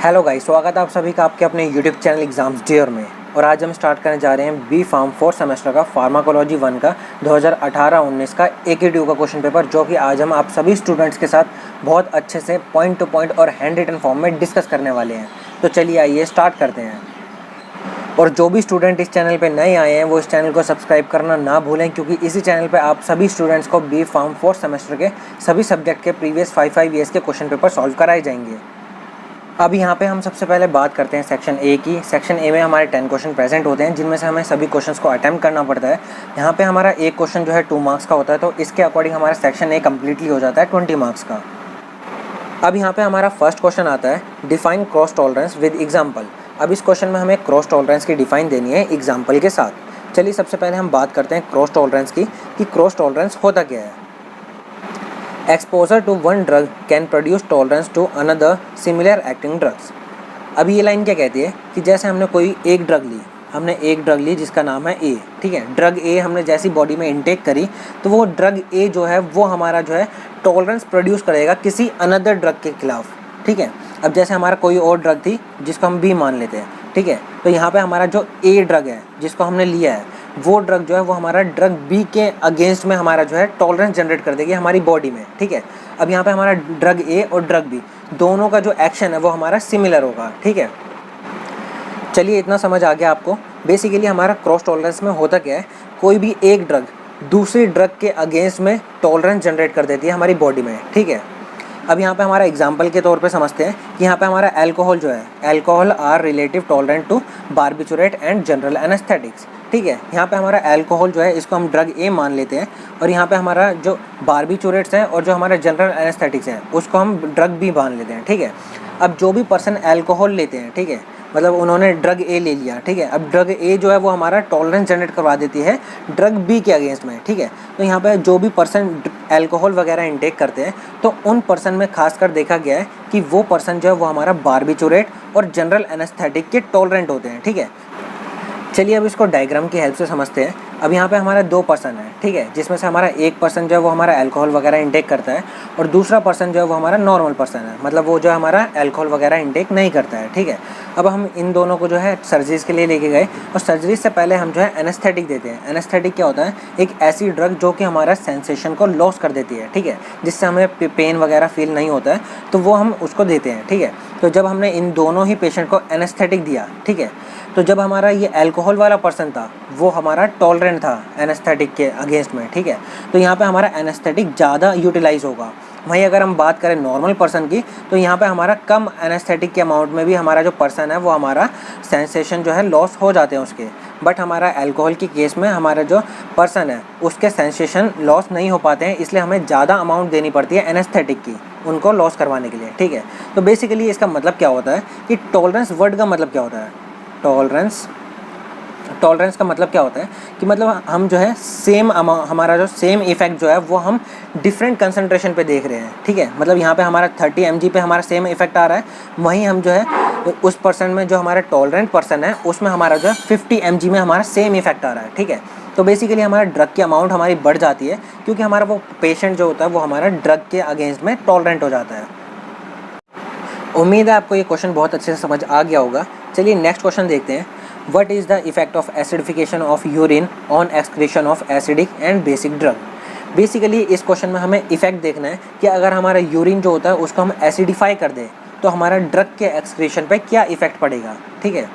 Hello guys, स्वागत है आप सभी का आपके अपने यूट्यूब चैनल एग्जाम्स डियर में। और आज हम स्टार्ट करने जा रहे हैं बी फार्म 4 सेमेस्टर का फार्माकोलॉजी 1 का 2018-19 का AQ का क्वेश्चन पेपर, जो कि आज हम आप सभी स्टूडेंट्स के साथ बहुत अच्छे से पॉइंट टू पॉइंट और हैंड रिटन फॉर्म में डिस्कस करने वाले हैं। तो चलिए आइए स्टार्ट करते हैं। और जो भी स्टूडेंट इस चैनल पे नए आए हैं वो इस चैनल को सब्सक्राइब करना ना भूलें, क्योंकि इसी चैनल पे आप सभी स्टूडेंट्स को बी फार्म 4 सेमेस्टर के सभी सब्जेक्ट के प्रीवियस 5 ईयर्स के क्वेश्चन पेपर सॉल्व कराए जाएंगे। अब यहाँ पे हम सबसे पहले बात करते हैं सेक्शन ए की। सेक्शन ए में हमारे 10 क्वेश्चन प्रेजेंट होते हैं, जिनमें से हमें सभी क्वेश्चंस को अटेम्प्ट करना पड़ता है। यहाँ पे हमारा एक क्वेश्चन जो है 2 मार्क्स का होता है, तो इसके अकॉर्डिंग हमारा सेक्शन ए कम्प्लीटली हो जाता है 20 मार्क्स का। अब यहाँ पे हमारा फर्स्ट क्वेश्चन आता है, define cross tolerance with example. अब इस क्वेश्चन में हमें क्रॉस टॉलरेंस की डिफाइन देनी है एग्जाम्पल के साथ। चलिए सबसे पहले हम बात करते हैं क्रॉस टॉलरेंस की, कि क्रॉस टॉलरेंस होता क्या है। Exposure to one drug can produce tolerance to another similar acting drugs. अब ये लाइन क्या कहती है कि जैसे हमने कोई एक ड्रग ली जिसका नाम है ए, ठीक है। ड्रग ए हमने जैसी बॉडी में इनटेक करी तो वो ड्रग ए जो है वो हमारा जो है टॉलरेंस प्रोड्यूस करेगा किसी अनदर ड्रग के खिलाफ, ठीक है। अब जैसे हमारा कोई और ड्रग थी जिसको हम बी मान लेते हैं, ठीक है। तो यहाँ पे हमारा जो ए ड्रग है जिसको हमने लिया है, वो ड्रग जो है वो हमारा ड्रग बी के अगेंस्ट में हमारा जो है टॉलरेंस जनरेट कर देगी हमारी बॉडी में, ठीक है। अब यहाँ पे हमारा ड्रग ए और ड्रग बी दोनों का जो एक्शन है वो हमारा सिमिलर होगा, ठीक है। चलिए इतना समझ आ गया आपको। बेसिकली हमारा क्रॉस टॉलरेंस में होता क्या है, कोई भी एक ड्रग दूसरी ड्रग के अगेंस्ट में टॉलरेंस जनरेट कर देती है हमारी बॉडी में, ठीक है। अब यहाँ पे हमारा एग्जाम्पल के तौर पे समझते हैं कि यहाँ पे हमारा अल्कोहल जो है, alcohol are relative tolerant to barbiturate and general anaesthetics, ठीक है। यहाँ पे हमारा अल्कोहल जो है इसको हम ड्रग ए मान लेते हैं, और यहाँ पे हमारा जो बारबिचुरेट्स हैं और जो हमारा जनरल एनेस्थेटिक्स हैं उसको हम ड्रग बी मान लेते हैं, ठीक है। अब जो भी पर्सन अल्कोहल लेते हैं, ठीक है, मतलब उन्होंने ड्रग ए ले लिया, ठीक है। अब ड्रग ए जो है वो हमारा टॉलरेंस जनरेट करवा देती है ड्रग बी के अगेंस्ट में, ठीक है। तो यहाँ पे जो भी पर्सन अल्कोहल वगैरह इंटेक करते हैं तो उन पर्सन में खासकर देखा गया है कि वो पर्सन जो है वो हमारा बारबिचुरेट और जनरल एनेस्थेटिक के टॉलरेंट होते हैं, ठीक है। चलिए अब इसको डायग्राम की हेल्प से समझते हैं। अब यहाँ पे हमारा 2 पर्सन है, ठीक है, जिसमें से हमारा एक पर्सन जो है वो हमारा अल्कोहल वगैरह इंटेक करता है और दूसरा पर्सन जो है वो हमारा नॉर्मल पर्सन है, मतलब वो जो हमारा अल्कोहल वगैरह इंटेक नहीं करता है, ठीक है। अब हम इन दोनों को जो है सर्जरीज के लिए लेके गए, और सर्जरी से पहले हम जो है एनेस्थेटिक देते हैं। एनेस्थेटिक क्या होता है, एक ऐसी ड्रग जो कि हमारा सेंसेशन को लॉस कर देती है, ठीक है, जिससे हमें पेन वगैरह फील नहीं होता है, तो वो हम उसको देते हैं, ठीक है। तो जब हमने इन दोनों ही पेशेंट को एनेस्थेटिक दिया, ठीक है, तो जब हमारा ये अल्कोहल वाला पर्सन था वो हमारा टॉलरेंट था एनेस्थेटिक के अगेंस्ट में, ठीक है। तो यहाँ पे हमारा एनेस्थेटिक ज़्यादा यूटिलाइज होगा। वहीं अगर हम बात करें नॉर्मल पर्सन की, तो यहाँ पे हमारा कम एनेस्थेटिक के अमाउंट में भी हमारा जो पर्सन है वो हमारा सेंसेशन जो है लॉस हो जाते हैं उसके। बट हमारा अल्कोहल की केस में हमारा जो पर्सन है उसके सेंसेशन लॉस नहीं हो पाते हैं, इसलिए हमें ज़्यादा अमाउंट देनी पड़ती है एनेस्थेटिक की उनको लॉस करवाने के लिए, ठीक है। तो बेसिकली इसका मतलब क्या होता है कि टॉलरेंस वर्ड का मतलब क्या होता है, टॉलरेंस का मतलब क्या होता है कि मतलब हम जो है सेम हमारा जो सेम इफेक्ट जो है वो हम डिफरेंट कंसंट्रेशन पे देख रहे हैं, ठीक है। मतलब यहाँ पे हमारा 30 mg पे हमारा सेम इफेक्ट आ रहा है, वहीं हम जो है उस पर्सन में जो हमारा टॉलरेंट पर्सन है उसमें हमारा जो है 50 mg में हमारा सेम इफेक्ट आ रहा है, ठीक है। तो बेसिकली हमारा ड्रग की अमाउंट हमारी बढ़ जाती है, क्योंकि हमारा वो पेशेंट जो होता है वो हमारा ड्रग के अगेंस्ट में टॉलरेंट हो जाता है। उम्मीद है आपको ये क्वेश्चन बहुत अच्छे से समझ आ गया होगा। चलिए नेक्स्ट क्वेश्चन देखते हैं। What is the effect of acidification of urine on excretion of acidic and basic drug? Basically इस क्वेश्चन में हमें इफेक्ट देखना है कि अगर हमारा यूरिन जो होता है उसको हम एसिडिफाई कर दें तो हमारा ड्रग के एक्सक्रीशन पे क्या इफेक्ट पड़ेगा, ठीक है।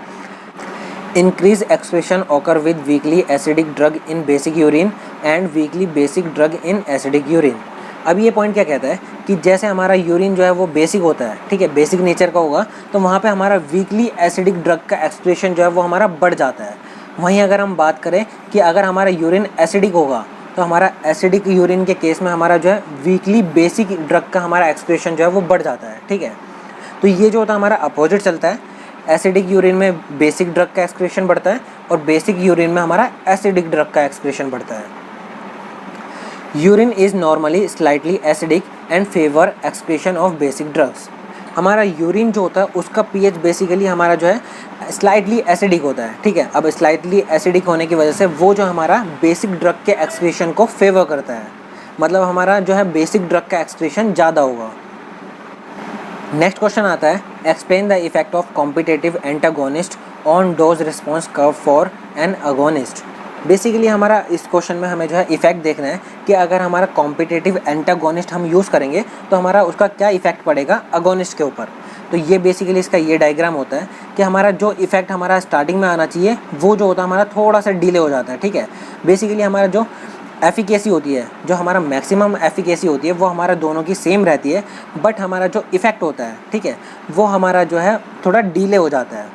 Increase excretion occur with weakly acidic drug in basic urine and weekly basic drug in acidic urine. अब ये पॉइंट क्या कहता है कि जैसे हमारा यूरिन जो है वो बेसिक होता है, ठीक है, बेसिक नेचर का होगा, तो वहाँ पे हमारा वीकली एसिडिक ड्रग का एक्सक्रीशन जो है वो हमारा बढ़ जाता है। वहीं अगर हम बात करें कि अगर हमारा यूरिन एसिडिक होगा तो हमारा एसिडिक यूरिन के केस में हमारा जो है वीकली बेसिक ड्रग का हमारा एक्सक्रीशन जो है वो बढ़ जाता है, ठीक है। तो ये जो होता है हमारा अपोजिट चलता है, एसिडिक यूरिन में बेसिक ड्रग का एक्सक्रीशन बढ़ता है और बेसिक यूरिन में हमारा एसिडिक ड्रग का एक्सक्रीशन बढ़ता है। Urine is normally slightly acidic and favour excretion of basic drugs. हमारा यूरिन जो होता है उसका पीएच बेसिकली हमारा जो है स्लाइटली एसिडिक होता है, ठीक है। अब स्लाइटली एसिडिक होने की वजह से वो जो हमारा बेसिक ड्रग के एक्सक्रीशन को फेवर करता है, मतलब हमारा जो है बेसिक ड्रग का एक्सक्रीशन ज़्यादा होगा। नेक्स्ट क्वेश्चन आता है, explain the effect of competitive antagonist on dose response curve for an agonist. Basically हमारा इस क्वेश्चन में हमें जो है इफेक्ट देखना है कि अगर हमारा कॉम्पिटिटिव एंटागोनिस्ट हम यूज़ करेंगे तो हमारा उसका क्या इफेक्ट पड़ेगा अगोनिस्ट के ऊपर। तो ये बेसिकली इसका ये डायग्राम होता है कि हमारा जो इफेक्ट हमारा स्टार्टिंग में आना चाहिए वो जो होता है हमारा थोड़ा सा डिले हो जाता है, ठीक है। बेसिकली हमारा जो एफिकेसी होती है, जो हमारा मैक्सिमम एफिकेसी होती है वो हमारा दोनों की सेम रहती है, बट हमारा जो इफ़ेक्ट होता है, ठीक है, वो हमारा जो है थोड़ा डिले हो जाता है।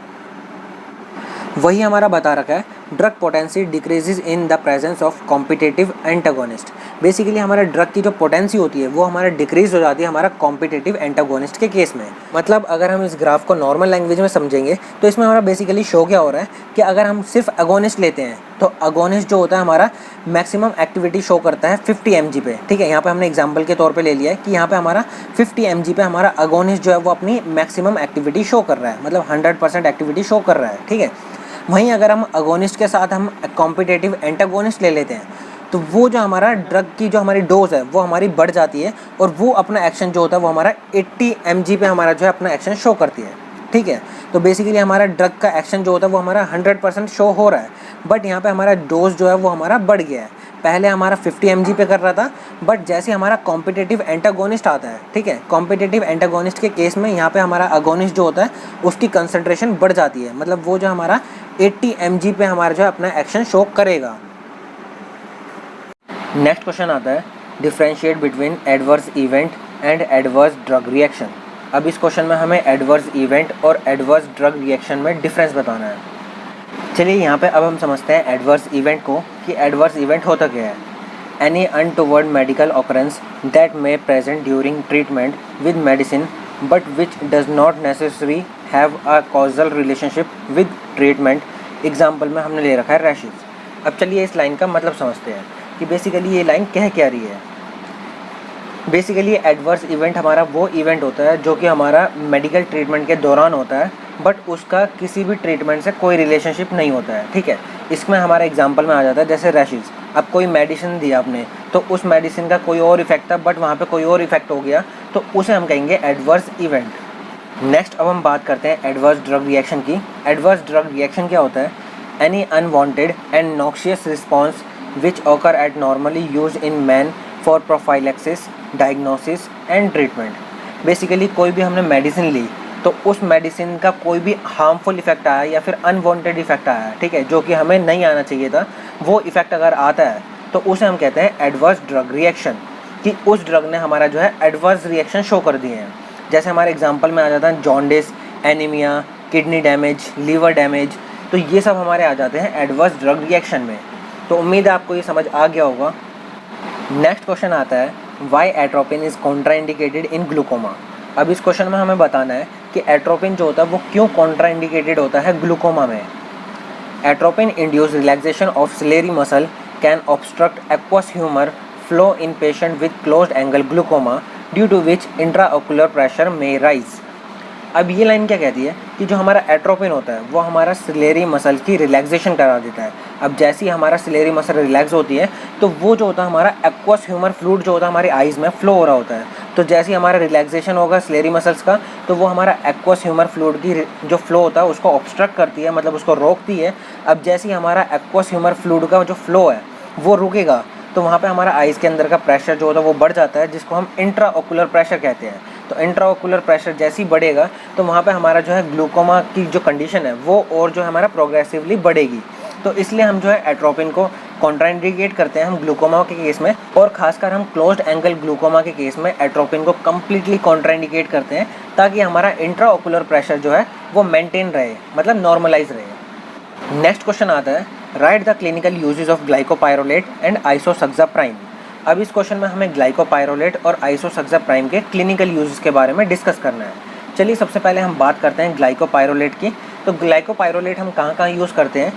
वही हमारा बता रखा है, drug potency decreases in the presence of competitive antagonist. Basically हमारे ड्रग की जो पोटेंसी होती है वो हमारा डिक्रीज हो जाती है हमारा कॉम्पिटिटिव एंटागोनिस्ट के केस में। मतलब अगर हम इस ग्राफ को नॉर्मल लैंग्वेज में समझेंगे तो इसमें हमारा बेसिकली शो क्या हो रहा है कि अगर हम सिर्फ अगोनिस्ट लेते हैं तो अगोनिस्ट जो होता है हमारा मैक्सिमम एक्टिविटी शो करता है 50 mg पे, ठीक है। यहाँ पे हमने एग्जांपल के तौर पे ले लिया है कि यहाँ पे हमारा 50 mg पे हमारा अगोनिस्ट जो है वो अपनी मैक्सिमम एक्टिविटी शो कर रहा है, मतलब 100% एक्टिविटी शो कर रहा है, ठीक है। वहीं अगर हम अगोनिस्ट के साथ हम कॉम्पिटिटिव एंटागोनिस्ट ले लेते हैं तो वो जो हमारा ड्रग की जो हमारी डोज है वो हमारी बढ़ जाती है और वो अपना एक्शन जो होता है वो हमारा 80 mg पे हमारा जो है अपना एक्शन शो करती है, ठीक है। तो बेसिकली हमारा ड्रग का एक्शन जो होता है वो हमारा 100% शो हो रहा है, बट यहाँ पे हमारा डोज जो है वो हमारा बढ़ गया है। पहले हमारा 50 mg पे कर रहा था, बट जैसे हमारा कॉम्पिटिटिव एंटागोनिस्ट आता है, ठीक है, कॉम्पिटिटिव एंटागोनिस्ट के केस में यहाँ पे हमारा अगोनिस्ट जो होता है उसकी कंसंट्रेशन बढ़ जाती है, मतलब वो जो हमारा 80 mg पे हमारा जो है अपना एक्शन शो करेगा। नेक्स्ट क्वेश्चन आता है, differentiate between adverse event and adverse drug reaction. अब इस क्वेश्चन में हमें एडवर्स इवेंट और एडवर्स ड्रग रिएक्शन में डिफरेंस बताना है। चलिए यहाँ पे अब हम समझते हैं एडवर्स इवेंट को कि एडवर्स इवेंट होता क्या है। Any untoward medical occurrence that may present during treatment with medicine but which does not necessary have a causal relationship with treatment. Example में हमने ले रखा है रैशेज। अब चलिए इस लाइन का मतलब समझते हैं कि बेसिकली ये लाइन कह क्या रही है। बेसिकली एडवर्स इवेंट हमारा वो इवेंट होता है जो कि हमारा मेडिकल ट्रीटमेंट के दौरान होता है, बट उसका किसी भी ट्रीटमेंट से कोई रिलेशनशिप नहीं होता है, ठीक है। इसमें हमारा एग्जांपल में आ जाता है जैसे रैशेज। अब कोई मेडिसिन दिया आपने तो उस मेडिसिन का कोई और इफेक्ट था, बट वहाँ पे कोई और इफेक्ट हो गया तो उसे हम कहेंगे एडवर्स इवेंट। नेक्स्ट अब हम बात करते हैं एडवर्स ड्रग रिएक्शन की। एडवर्स ड्रग रिएक्शन क्या होता है? Any unwanted and noxious response which occur at normally used in men for prophylaxis, diagnosis and treatment। Basically कोई भी हमने मेडिसिन ली तो उस मेडिसिन का कोई भी हार्मफुल इफेक्ट आया या फिर अनवांटेड इफेक्ट आया, ठीक है, जो कि हमें नहीं आना चाहिए था, वो इफेक्ट अगर आता है तो उसे हम कहते हैं एडवर्स ड्रग रिएक्शन, कि उस ड्रग ने हमारा जो है एडवर्स रिएक्शन शो कर दिए हैं। जैसे हमारे एग्जाम्पल में आ जाता है jaundice, anaemia, kidney damage, liver damage, तो ये सब हमारे आ जाते हैं एडवर्स ड्रग रिएक्शन में। तो उम्मीद है आपको ये समझ आ गया होगा। नेक्स्ट क्वेश्चन आता है, why atropine is contraindicated in glaucoma. अब इस क्वेश्चन में हमें बताना है कि एट्रोपिन जो होता है वो क्यों कॉन्ट्राइंडिकेटेड होता है ग्लूकोमा में। Atropine induce relaxation of ciliary muscle can obstruct aqueous humour flow in patient with closed angle glaucoma due to which intraocular pressure may rise. अब ये लाइन क्या कहती है कि जो हमारा एट्रोपिन होता है वो हमारा सिलेरी मसल की रिलैक्सेशन करा देता है। अब जैसे ही हमारा सिलेरी मसल रिलैक्स होती है तो वो जो होता है हमारा एक्वस ह्यूमर फ्लूइड जो होता है हमारी आइज़ में फ्लो हो रहा होता है। तो जैसे ही हमारा रिलैक्सेशन होगा सिलेरी मसल्स का तो वो हमारा एक्वस ह्यूमर फ्लूइड की जो फ्लो होता है उसको ऑब्स्ट्रक्ट करती है, मतलब उसको रोकती है। अब जैसे ही हमारा एक्वस ह्यूमर फ्लूइड का जो फ्लो है वो रुकेगा तो वहाँ पे हमारा आइज़ के अंदर का प्रेशर जो होता है वो बढ़ जाता है, जिसको हम इंट्राओकुलर प्रेशर कहते हैं। तो इंट्राओकुलर प्रेशर जैसे ही बढ़ेगा तो वहाँ पे हमारा जो है ग्लूकोमा की जो कंडीशन है वो और जो है हमारा प्रोग्रेसिवली बढ़ेगी। तो इसलिए हम जो है एट्रोपिन को कॉन्ट्राइंडिकेट करते हैं हम ग्लूकोमा के केस में, और खासकर हम क्लोज्ड एंगल ग्लूकोमा के केस में एट्रोपिन को कम्प्लीटली कॉन्ट्राइंडिकेट करते हैं ताकि हमारा इंट्राओकुलर प्रेशर जो है वो मेंटेन रहे, मतलब नॉर्मलाइज रहे। नेक्स्ट क्वेश्चन आता है, write the clinical uses of glycopyrrolate and isoxsuprine. अब इस क्वेश्चन में हमें ग्लाइकोपाइरोलेट और आइसोसक्साप्राइन के क्लिनिकल यूजेस के बारे में डिस्कस करना है। चलिए सबसे पहले हम बात करते हैं ग्लाइकोपाइरोलेट की। तो ग्लाइकोपाइरोलेट हम कहाँ कहाँ यूज़ करते हैं?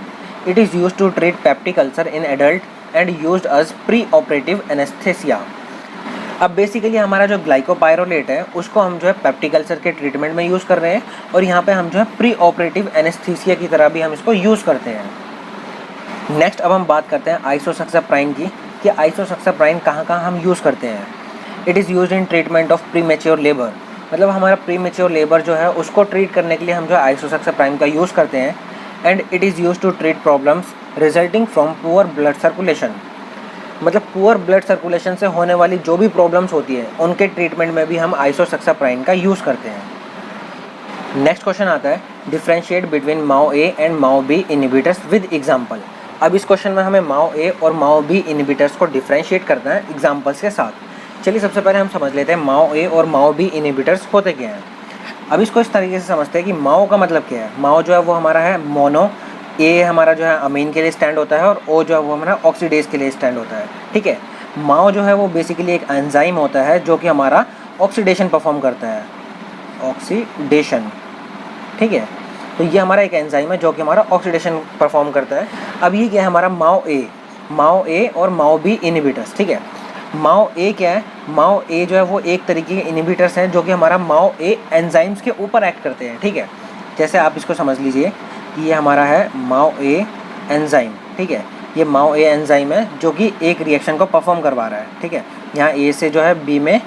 It is use to treat peptic ulcer in adult and used as pre operative anaesthesia. अब बेसिकली हमारा जो ग्लाइकोपाइरोलेट है उसको हम जो है पेप्टिक अल्सर के ट्रीटमेंट में यूज़ कर रहे हैं, और यहाँ पे हम जो है प्री ऑपरेटिव एनेस्थीसिया की तरह भी हम इसको यूज़ करते हैं। नेक्स्ट अब हम बात करते हैं आइसोसक्साप्राइन की, कि आइसोसक्साप्राइन कहाँ कहाँ हम यूज़ करते हैं। It is used in treatment of pre mature labour. मतलब हमारा प्री मेच्योर लेबर जो है उसको ट्रीट करने के लिए हम जो है आइसोसेक्साप्राइन का यूज़ करते हैं। And it is use to treat problems resulting from poor blood circulation. मतलब पुअर ब्लड सर्कुलेशन से होने वाली जो भी प्रॉब्लम्स होती है उनके ट्रीटमेंट में भी हम आइसोसेक्साप्राइन का यूज़ करते हैं। नेक्स्ट क्वेश्चन आता है, differentiate between MAO A and MAO B inhibitors with example. अब इस क्वेश्चन में हमें माओ ए और माओ बी इनहिबिटर्स को डिफरेंशिएट करना है एग्जांपल्स के साथ। चलिए सबसे पहले हम समझ लेते हैं माओ ए और माओ बी इनहिबिटर्स होते क्या हैं। अब इसको इस तरीके से समझते हैं कि माओ का मतलब क्या है। माओ जो है वो हमारा है मोनो, ए हमारा जो है अमीन के लिए स्टैंड होता है और ओ जो है वो हमारा ऑक्सीडेज के लिए स्टैंड होता है। ठीक है, माओ जो है वो बेसिकली एक एंजाइम होता है जो कि हमारा ऑक्सीडेशन परफॉर्म करता है, ऑक्सीडेशन। ठीक है, तो ये हमारा एक एंजाइम है जो कि हमारा ऑक्सीडेशन परफॉर्म करता है। अब ये क्या है हमारा माओ ए और माओ बी इनहिबिटर्स। ठीक है, माओ ए क्या है, माओ ए जो है वो एक तरीके के इनहिबिटर्स हैं जो कि हमारा माओ ए एंजाइम्स के ऊपर एक्ट करते हैं। ठीक है, जैसे आप इसको समझ लीजिए कि ये हमारा है माओ ए एंजाइम। ठीक है, ये माओ ए एंजाइम है जो कि एक रिएक्शन को परफॉर्म करवा रहा है। ठीक है, यहाँ ए से जो है बी में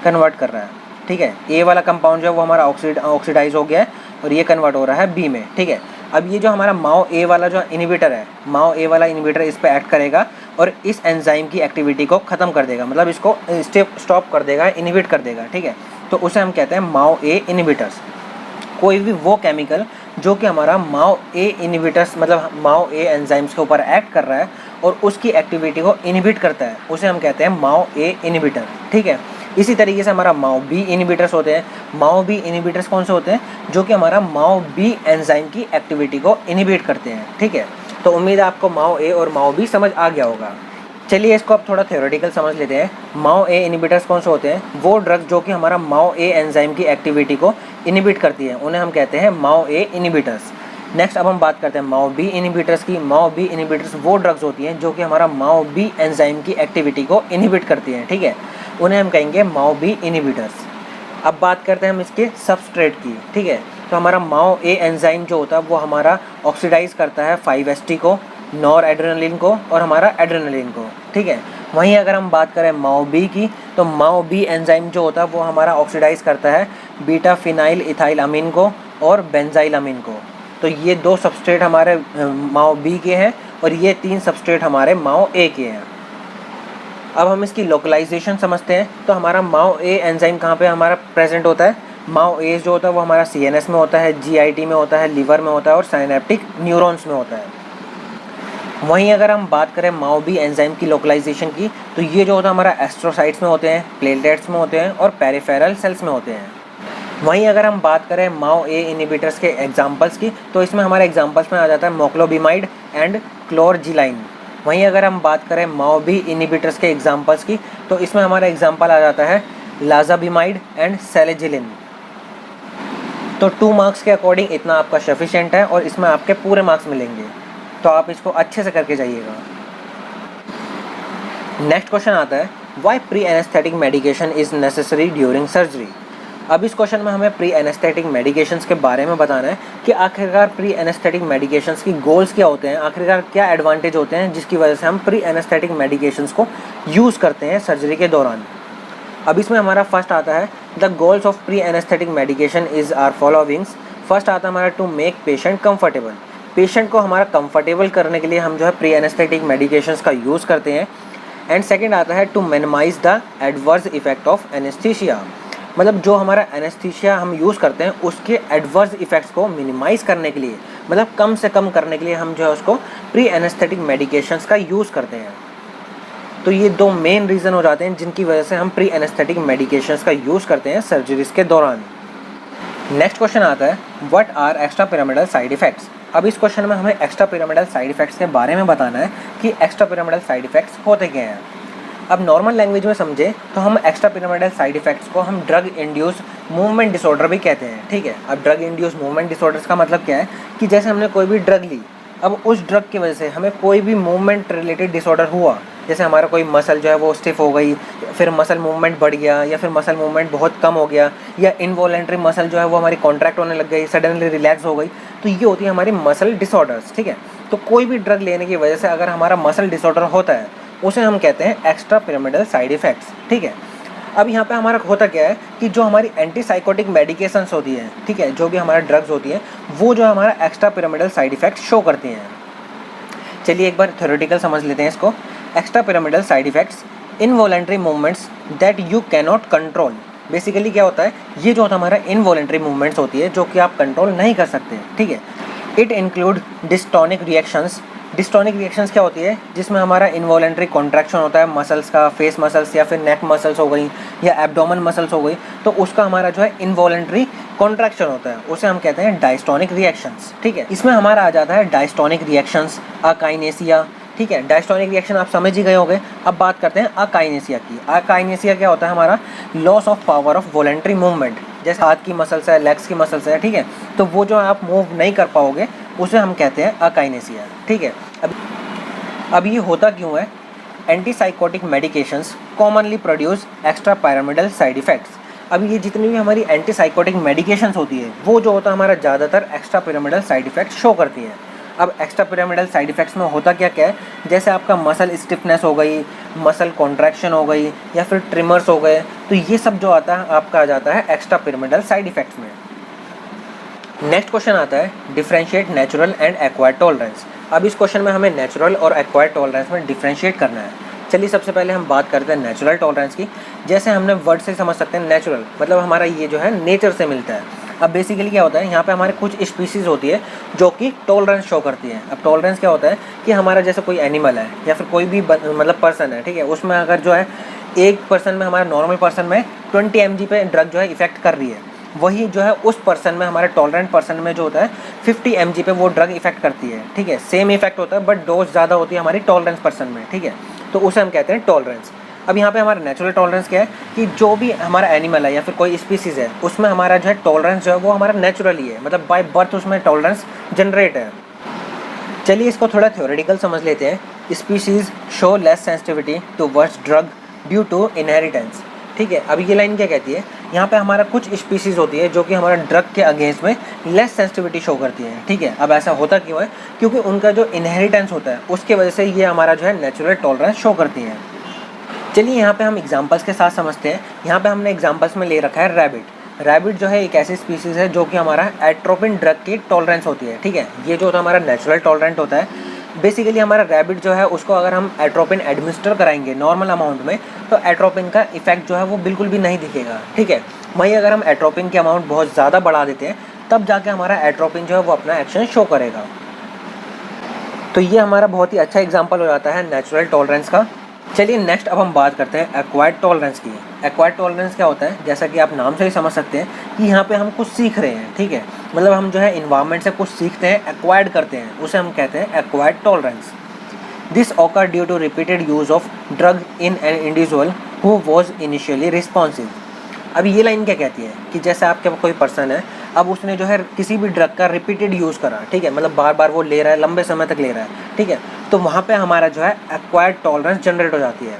कन्वर्ट कर रहा है। ठीक है, ए वाला कंपाउंड जो है वो हमारा ऑक्सीडाइज हो गया है और ये कन्वर्ट हो रहा है बी में। ठीक है, अब ये जो हमारा माओ ए वाला जो इनहिबिटर है, माओ ए वाला इनहिबिटर इस पर एक्ट करेगा और इस एंजाइम की एक्टिविटी को ख़त्म कर देगा, मतलब इसको स्टॉप कर देगा, इनहिबिट कर देगा। ठीक है, तो उसे हम कहते हैं माओ ए इनहिबिटर्स। कोई भी वो केमिकल जो कि हमारा माओ ए इनहिबिटर्स मतलब माओ ए एंजाइम्स के ऊपर एक्ट कर रहा है और उसकी एक्टिविटी को इनहिबिट करता है, उसे हम कहते हैं माओ ए इनहिबिटर। ठीक है, इसी तरीके से हमारा माओ बी इनहिबिटर्स होते हैं। माओ बी इनहिबिटर्स कौन से होते हैं, जो कि हमारा माओ बी एंजाइम की एक्टिविटी को इनहिबिट करते हैं। ठीक है, तो उम्मीद है आपको माओ ए और माओ बी समझ आ गया होगा। चलिए इसको अब थोड़ा थ्योरेटिकल समझ लेते हैं। माओ ए इनहिबिटर्स कौन से होते हैं, वो ड्रग्स जो कि हमारा माओ ए एंजाइम की एक्टिविटी को इनहिबिट करती है, उन्हें हम कहते हैं माओ ए इनहिबिटर्स। नेक्स्ट अब हम बात करते हैं माओ बी इनहिबिटर्स की। माओ बी इनहिबिटर्स वो ड्रग्स होती हैं जो कि हमारा माओ बी एंजाइम की एक्टिविटी को इनहिबिट करती हैं। ठीक है, उन्हें हम कहेंगे माओ बी इनहिबिटर्स। अब बात करते हैं हम इसके सबस्ट्रेट की। ठीक है, तो हमारा माओ ए एंजाइम जो होता है वो हमारा ऑक्सीडाइज करता है 5-HT को, नॉर एड्रेनलिन को और हमारा एड्रेनलिन को। ठीक है, वहीं अगर हम बात करें माओ बी की, तो माओ बी एंजाइम जो होता है वो हमारा ऑक्सीडाइज करता है बीटा फिनाइल इथाइल अमीन को और बेंजाइल अमीन को। तो ये 2 सबस्ट्रेट हमारे माओ बी के हैं और ये 3 सबस्ट्रेट हमारे माओ ए के हैं। अब हम इसकी लोकलाइजेशन समझते हैं। तो हमारा माओ ए एंजाइम कहाँ पे हमारा प्रेजेंट होता है, माओ ए जो होता है वो हमारा CNS में होता है, GIT में होता है, लीवर में होता है और साइनेप्टिक न्यूरॉन्स में होता है। वहीं अगर हम बात करें माओ बी एंजाइम की लोकलाइजेशन की, तो ये जो होता है हमारा एस्ट्रोसाइट्स में होते हैं, प्लेटलेट्स में होते हैं और पेरिफेरल सेल्स में होते हैं। वहीं अगर हम बात करें माओ ए इनहिबिटर्स के एग्जांपल्स की, तो इसमें हमारे एग्जांपल्स में आ जाता है मोक्लोबिमाइड एंड क्लोरजिलाइन। वहीं अगर हम बात करें माओ बी इनहिबिटर्स के एग्जांपल्स की, तो इसमें हमारा एग्जांपल आ जाता है लाजाबिमाइड एंड सेलेजिलिन। तो 2 मार्क्स के अकॉर्डिंग इतना आपका सफिशिएंट है और इसमें आपके पूरे मार्क्स मिलेंगे, तो आप इसको अच्छे से करके जाइएगा। नेक्स्ट क्वेश्चन आता है, why pre anaesthetic medication is necessary during surgery. अब इस क्वेश्चन में हमें प्री एनेस्थेटिक मेडिकेशंस के बारे में बताना है कि आखिरकार प्री एनेस्थेटिक मेडिकेशंस की गोल्स क्या होते हैं, आखिरकार क्या एडवांटेज होते हैं जिसकी वजह से हम प्री एनेस्थेटिक मेडिकेशंस को यूज़ करते हैं सर्जरी के दौरान। अब इसमें हमारा फर्स्ट आता है, the goals of pre anaesthetic medication is are followings. First आता है हमारा to make patient comfortable. Patient को हमारा कंफर्टेबल करने के लिए हम जो है प्री एनेस्थेटिक मेडिकेशंस का यूज़ करते हैं। एंड सेकंड आता है to minimise the adverse effect of anaesthesia. मतलब जो हमारा एनेस्थीसिया हम यूज़ करते हैं उसके एडवर्स इफेक्ट्स को मिनिमाइज़ करने के लिए, मतलब कम से कम करने के लिए हम जो है उसको प्री एनेस्थेटिक मेडिकेशंस का यूज़ करते हैं। तो ये 2 मेन रीज़न हो जाते हैं जिनकी वजह से हम प्री एनेस्थेटिक मेडिकेशंस का यूज़ करते हैं सर्जरीज के दौरान। नेक्स्ट क्वेश्चन आता है, what are extra pyramidal side effects. अब इस क्वेश्चन में हमें एक्स्ट्रा पिरामिडल साइड इफ़ेक्ट्स के बारे में बताना है कि एक्स्ट्रा पिरामिडल साइड इफ़ेक्ट्स होते क्या हैं। अब नॉर्मल लैंग्वेज में समझे तो हम एक्स्ट्रा पिरामिडल साइड इफ़ेक्ट्स को हम ड्रग इंड्यूस मूवमेंट डिसऑर्डर भी कहते हैं। ठीक है, अब ड्रग इंड्यूस मूवमेंट डिसऑर्डर्स का मतलब क्या है कि जैसे हमने कोई भी ड्रग ली, अब उस ड्रग की वजह से हमें कोई भी मूवमेंट रिलेटेड डिसऑर्डर हुआ, जैसे हमारा कोई मसल जो है वो स्टिफ हो गई, फिर मसल मूवमेंट बढ़ गया या फिर मसल मूवमेंट बहुत कम हो गया या इनवॉलेंट्री मसल जो है वो हमारी कॉन्ट्रैक्ट होने लग गई, सडनली रिलैक्स हो गई, तो ये होती है हमारी मसल डिसऑर्डर्स। ठीक है, तो कोई भी ड्रग लेने की वजह से अगर हमारा मसल डिसऑर्डर होता है उसे हम कहते हैं एक्स्ट्रा पिरामिडल साइड इफ़ेक्ट्स। ठीक है, अब यहाँ पे हमारा होता क्या है कि जो हमारी एंटीसाइकोटिक मेडिकेशंस होती है, ठीक है, जो भी हमारा ड्रग्स होती है, वो जो हमारा extra pyramidal side effect show करती हैं। चलिए एक बार थ्योरेटिकल समझ लेते हैं इसको। Extra pyramidal side effects, involuntary movements that you cannot control. Basically क्या होता है, ये जो हमारा इनवॉलेंट्री मूवमेंट्स होती है जो कि आप कंट्रोल नहीं कर सकते, ठीक है। It include dystonic reactions. Dystonic reactions क्या होती है, जिसमें हमारा इनवॉलेंट्री कॉन्ट्रैक्शन होता है मसल्स का, फेस मसल्स या फिर नेक मसल्स हो गई या एब्डोमेन मसल्स हो गई, तो उसका हमारा जो है इनवॉलेंट्री कॉन्ट्रैक्शन होता है, उसे हम कहते हैं डायस्टोनिक रिएक्शंस, ठीक है। इसमें हमारा आ जाता है डायस्टोनिक रिएक्शंस, अकाइनेसिया, ठीक है। डायस्टोनिक रिएक्शन आप समझ ही गए होंगे। अब बात करते हैं अकाइनेसिया की। अकाइनेसिया क्या होता है, हमारा loss of power of voluntary movement. जैसे हाथ की मसल्स है, लेग्स की मसल्स है, ठीक है, तो वो जो आप मूव नहीं कर पाओगे उसे हम कहते हैं अकाइनेसिया, ठीक है। अब ये होता क्यों है, antipsychotic medications commonly produce extra pyramidal side effects. अब ये जितनी भी हमारी एंटीसाइकोटिक मेडिकेशंस होती है, वो जो होता है हमारा ज़्यादातर extra pyramidal side effect show करती है। अब एक्स्ट्रा पिरामिडल साइड इफेक्ट्स में होता क्या क्या है, जैसे आपका मसल स्टिफनेस हो गई, मसल कॉन्ट्रैक्शन हो गई या फिर ट्रिमर्स हो गए, तो ये सब जो आता है आपका आ जाता है एक्स्ट्रा पिरामिडल साइड इफेक्ट्स में। नेक्स्ट क्वेश्चन आता है, differentiate natural and acquired tolerance. अब इस क्वेश्चन में हमें नेचुरल और एक्वायर्ड टॉलरेंस में डिफरेंशिएट करना है। चलिए सबसे पहले हम बात करते हैं नेचुरल टॉलरेंस की। जैसे हमने वर्ड से समझ सकते हैं, नेचुरल मतलब हमारा ये जो है नेचर से मिलता है। अब बेसिकली क्या होता है, यहाँ पे हमारे कुछ स्पीसीज़ होती है जो कि टॉलरेंस शो करती है। अब टॉलरेंस क्या होता है कि हमारा जैसे कोई एनिमल है या फिर कोई भी मतलब पर्सन है, ठीक है, उसमें अगर जो है एक पर्सन में, हमारा नॉर्मल पर्सन में 20 mg पे ड्रग जो है इफेक्ट कर रही है, वही जो है उस पर्सन में, हमारे टॉलरेंट पर्सन में जो होता है 50 mg पे वो ड्रग इफेक्ट करती है, ठीक है। सेम इफेक्ट होता है बट डोज ज़्यादा होती है हमारी टॉलरेंस पर्सन में, ठीक है, तो उसे हम कहते हैं टॉलरेंस। अब यहाँ पे हमारा नेचुरल टॉलरेंस क्या है कि जो भी हमारा एनिमल है या फिर कोई स्पीसीज़ है, उसमें हमारा जो है टॉलरेंस जो है वो हमारा नेचुरली है, मतलब बाय बर्थ उसमें टॉलरेंस जनरेट है। चलिए इसको थोड़ा थ्योरेटिकल समझ लेते हैं। Species show less sensitivity towards drug due to inheritance, ठीक है। अब ये लाइन क्या कहती है, यहाँ पे हमारा कुछ स्पीसीज़ होती है जो कि हमारा ड्रग के अगेंस्ट में लेस सेंसिटिविटी शो करती है, ठीक है। अब ऐसा होता क्यों है, क्योंकि उनका जो इनहेरिटेंस होता है उसके वजह से ये हमारा जो है नेचुरल टॉलरेंस शो करती हैं। चलिए यहाँ पे हम एग्जांपल्स के साथ समझते हैं। यहाँ पे हमने एग्जांपल्स में ले रखा है रैबिट। रैबिट जो है एक ऐसी स्पीसीज़ है जो कि हमारा एट्रोपिन ड्रग की टॉलरेंस होती है, ठीक है। ये जो होता है हमारा नेचुरल टॉलरेंट होता है। बेसिकली हमारा रैबिट जो है उसको अगर हम एट्रोपिन एडमिनिस्टर कराएंगे नॉर्मल अमाउंट में, तो एट्रोपिन का इफेक्ट जो है वो बिल्कुल भी नहीं दिखेगा, ठीक है। वहीं अगर हम एट्रोपिन की अमाउंट बहुत ज़्यादा बढ़ा देते हैं, तब जाके हमारा एट्रोपिन जो है वो अपना एक्शन शो करेगा। तो ये हमारा बहुत ही अच्छा एग्जाम्पल हो जाता है नेचुरल टॉलरेंस का। चलिए नेक्स्ट अब हम बात करते हैं एक्वायर्ड टॉलरेंस की। एक्वायर्ड टॉलरेंस क्या होता है, जैसा कि आप नाम से ही समझ सकते हैं कि यहाँ पे हम कुछ सीख रहे हैं, ठीक है, मतलब हम जो है इन्वायरमेंट से कुछ सीखते हैं, एक्वायर्ड करते हैं, उसे हम कहते हैं acquired tolerance. This occur due to repeated use of drug in an individual who was initially responsive. अब ये लाइन क्या कहती है कि जैसे आपके कोई पर्सन है, अब उसने जो है किसी भी ड्रग का रिपीटेड यूज़ करा, ठीक है, मतलब बार बार वो ले रहा है, लंबे समय तक ले रहा है, ठीक है, तो वहाँ पे हमारा जो है एक्वायर्ड टॉलरेंस जनरेट हो जाती है।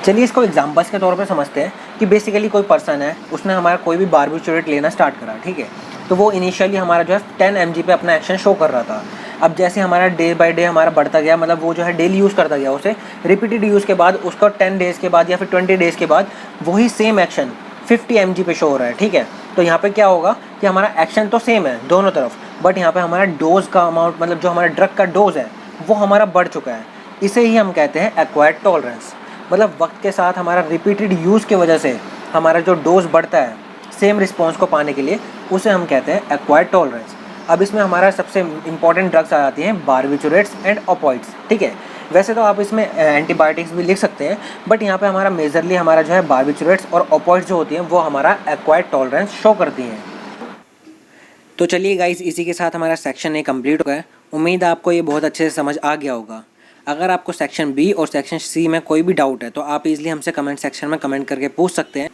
चलिए इसको एग्जांपल्स के तौर पे समझते हैं कि बेसिकली कोई पर्सन है, उसने हमारा कोई भी बारबिचुरेट लेना स्टार्ट करा, ठीक है, तो वो इनिशियली हमारा जो है 10 mg पे अपना एक्शन शो कर रहा था। अब जैसे हमारा डे बाय डे हमारा बढ़ता गया, मतलब वो जो है डेली यूज़ करता गया उसे, रिपीटेड यूज़ के बाद उसका 10 डेज़ के बाद या फिर 20 डेज़ के बाद वही सेम एक्शन 50 mg पे शो हो रहा है, ठीक है। तो यहाँ पे क्या होगा कि हमारा एक्शन तो सेम है दोनों तरफ, बट यहाँ पे हमारा डोज का अमाउंट, मतलब जो हमारा ड्रग का डोज है वो हमारा बढ़ चुका है। इसे ही हम कहते हैं एक्वायर्ड टॉलरेंस। मतलब वक्त के साथ हमारा रिपीटेड यूज़ की वजह से हमारा जो डोज बढ़ता है सेम रिस्पॉन्स को पाने के लिए, उसे हम कहते हैं एक्वायर्ड टॉलरेंस। अब इसमें हमारा सबसे इंपॉर्टेंट ड्रग्स आ जाती हैं बारबिचुरेट्स एंड ओपियोइड्स, ठीक है। वैसे तो आप इसमें एंटीबायोटिक्स भी लिख सकते हैं, बट यहाँ पे हमारा मेजरली हमारा जो है बारबिचुरेट्स और ओपियोइड्स जो होती हैं वो हमारा एक्वायर्ड टॉलरेंस शो करती हैं। तो चलिए गाइस, इसी के साथ हमारा सेक्शन ए कंप्लीट हो गया। उम्मीद है आपको ये बहुत अच्छे से समझ आ गया होगा। अगर आपको सेक्शन बी और सेक्शन सी में कोई भी डाउट है तो आप इजीली हमसे कमेंट सेक्शन में कमेंट करके पूछ सकते हैं।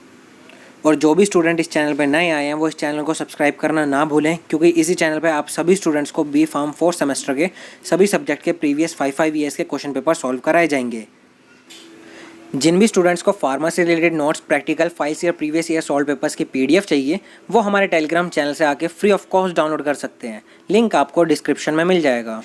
और जो भी स्टूडेंट इस चैनल पर नए आए हैं वो इस चैनल को सब्सक्राइब करना ना भूलें, क्योंकि इसी चैनल पर आप सभी स्टूडेंट्स को बी फार्म 4 सेमेस्टर के सभी सब्जेक्ट के प्रीवियस 5 ईयर्स के क्वेश्चन पेपर सॉल्व कराए जाएंगे। जिन भी स्टूडेंट्स को फार्मा से रिलेटेड नोट्स, प्रैक्टिकल फाइल्स या प्रीवियस ईयर सॉल्व पेपर्स की PDF चाहिए, वो हमारे टेलीग्राम चैनल से आके फ्री ऑफ कॉस्ट डाउनलोड कर सकते हैं। लिंक आपको डिस्क्रिप्शन में मिल जाएगा।